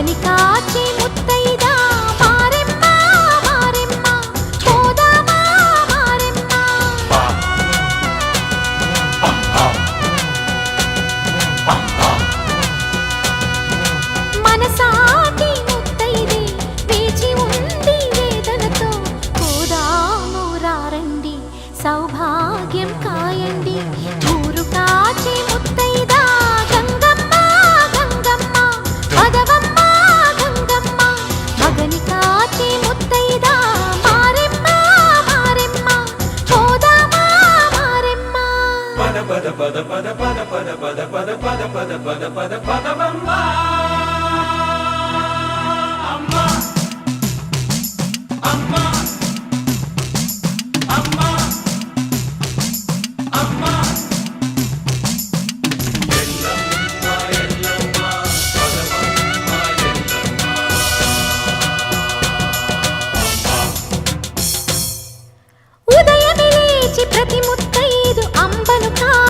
మగని కాచి ముత్తైదా మారెమ్మ మారెమ్మ పోదామా మారెమ్మ మనసాటి ముత్తైదే వేచి ఉంది వేదనతో పోదాము రారండి సౌభాగ్యం కాయండి ఊరు కాచి ముత్తైదా గంగమ్మ గంగమ్మ పదవమ్మ గంగమ్మ మగని కాచి ముత్తైదా మారెమ్మ మారెమ్మ పోదామా మారెమ్మ పద పద పద పద పద పద పద పద పద పద పద పద పదవమ్మ అమ్మ అమ్మ